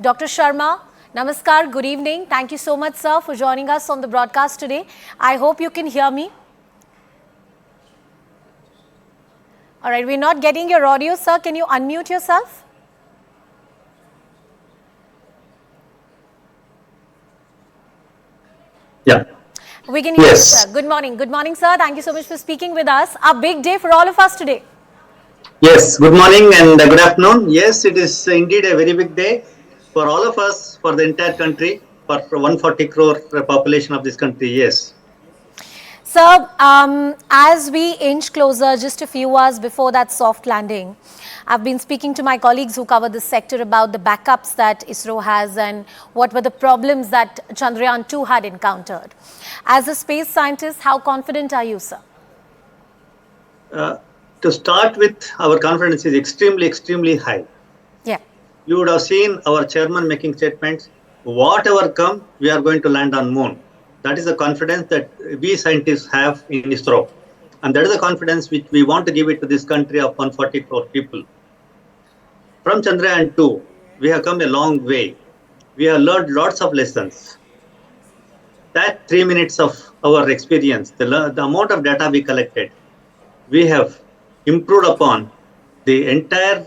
Dr. Sharma, Namaskar, good evening. Thank you so much, sir, for joining us on the broadcast today. I hope you can hear me. All right, we're not getting your audio, sir. Can you unmute yourself? Yeah. We can hear you, Yes. sir. Good morning. Good morning, sir. Thank you so much for speaking with us. A big day for all of us today. Yes. Good morning and good afternoon. Yes, it is indeed a very big day for all of us, for the entire country, for 140 crore population of this country. Yes. Sir, as we inch closer just a few hours before that soft landing, I've been speaking to my colleagues who cover this sector about the backups that ISRO has and what were the problems that Chandrayaan 2 had encountered. As a space scientist, how confident are you, sir? To start with, our confidence is extremely high. Yeah. You would have seen our chairman making statements. Whatever come, we are going to land on moon. That is the confidence that we scientists have in ISRO. And that is the confidence which we want to give it to this country of 140 crore people. From Chandrayaan 2, we have come a long way. We have learned lots of lessons. That 3 minutes of our experience, the amount of data we collected, we have improved upon the entire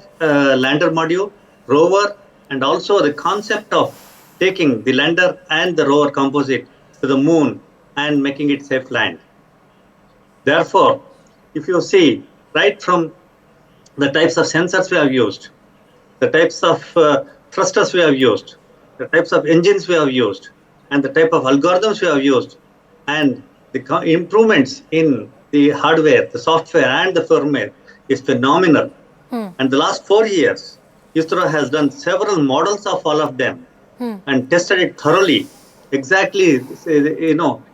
lander module, rover, and also the concept of taking the lander and the rover composite to the moon and making it safe land. Therefore, if you see right from the types of sensors we have used, the types of thrusters we have used, the types of engines we have used, and the type of algorithms we have used, and the improvements in the hardware, the software, and the firmware is phenomenal. And the last 4 years, ISRO has done several models of all of them and tested it thoroughly, exactly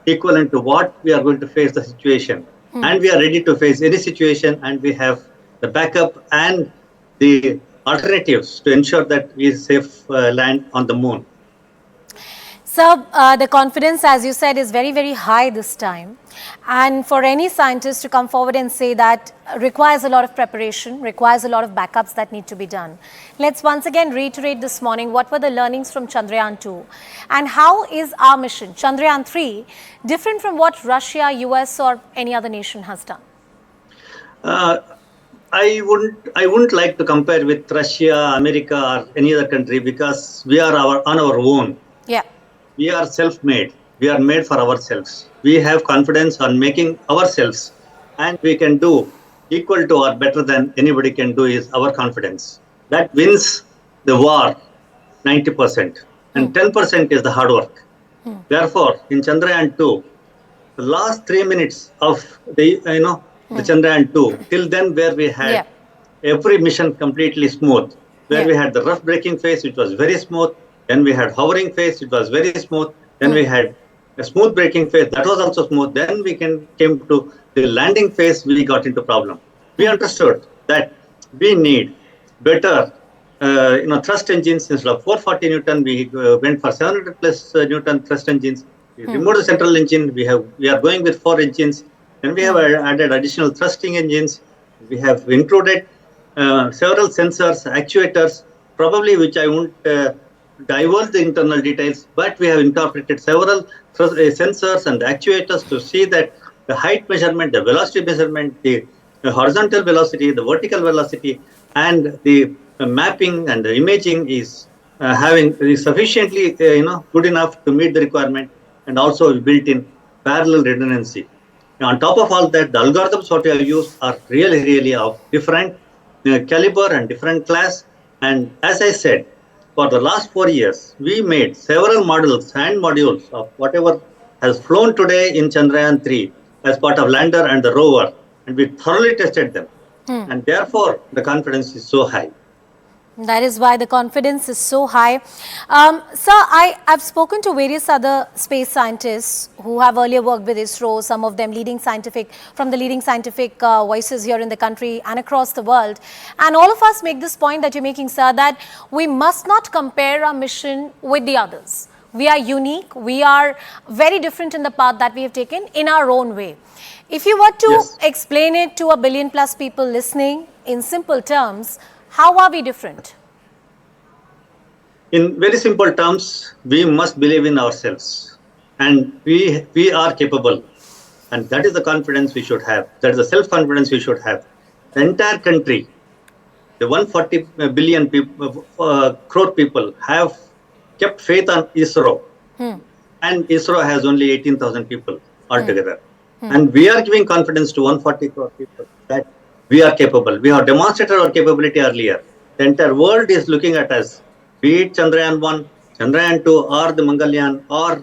equivalent to what we are going to face the situation. And we are ready to face any situation, and we have the backup and the alternatives to ensure that we safe land on the moon. So, the confidence, as you said, is very high this time. And for any scientist to come forward and say that requires a lot of preparation, requires a lot of backups that need to be done. Let's once again reiterate this morning what were the learnings from Chandrayaan 2 and how is our mission, Chandrayaan 3, different from what Russia, US or any other nation has done? I wouldn't like to compare with Russia, America, or any other country because we are on our own. Yeah. We are self-made. We are made for ourselves. We have confidence on making ourselves, and we can do equal to or better than anybody can do is our confidence. That wins the war 90%, and 10% is the hard work. Therefore, in Chandrayaan 2, the last 3 minutes of the Chandrayaan 2, till then where we had every mission completely smooth, where we had the rough braking phase, which was very smooth, then we had hovering phase, it was very smooth, then we had a smooth braking phase, that was also smooth, then we came to the landing phase, we got into problem. We understood that we need better thrust engines. Instead of 440 Newton, we went for 700 plus Newton thrust engines. We removed the central engine. We are going with 4 engines. Then we have added additional thrusting engines. We have included several sensors, actuators, probably which I won't divulge the internal details, but we have incorporated several sensors and actuators to see that the height measurement, the velocity measurement, the horizontal velocity, the vertical velocity, and the mapping and the imaging is sufficiently good enough to meet the requirement, and also built in parallel redundancy. Now, on top of all that, the algorithms what we have used are really of different caliber and different class. And as I said, for the last 4 years, we made several models and modules of whatever has flown today in Chandrayaan 3 as part of lander and the rover, and we thoroughly tested them. And therefore, the confidence is so high. That is why the confidence is so high. Sir, I've spoken to various other space scientists who have earlier worked with ISRO, some of them from the leading scientific voices here in the country and across the world. And all of us make this point that you're making, sir, that we must not compare our mission with the others. We are unique. We are very different in the path that we have taken in our own way. If you were to explain it to 1 billion plus people listening in simple terms, how are we different? In very simple terms, we must believe in ourselves, and we are capable, and that is the confidence we should have. That is the self-confidence we should have. The entire country, the 140 billion people, crore people have kept faith on ISRO, and ISRO has only 18,000 people altogether. And we are giving confidence to 140 crore people that we are capable. We have demonstrated our capability earlier. The entire world is looking at us, be it Chandrayaan 1, Chandrayaan 2, or the Mangalyaan, or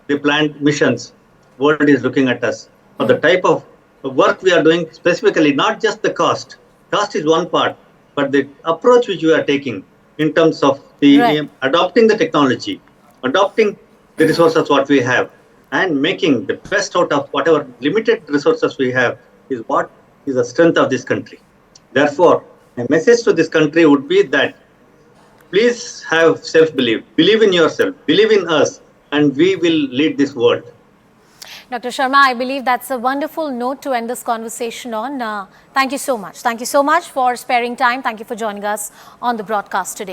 the planned missions. World is looking at us for the type of work we are doing, specifically, not just the cost. Cost is one part, but the approach which we are taking in terms of the Right. adopting the technology, adopting the resources what we have, and making the best out of whatever limited resources we have is what is the strength of this country. Therefore, my message to this country would be that please have self-belief, believe in yourself, believe in us, and we will lead this world. Dr. Sharma, I believe that's a wonderful note to end this conversation on. Thank you so much. Thank you so much for sparing time. Thank you for joining us on the broadcast today.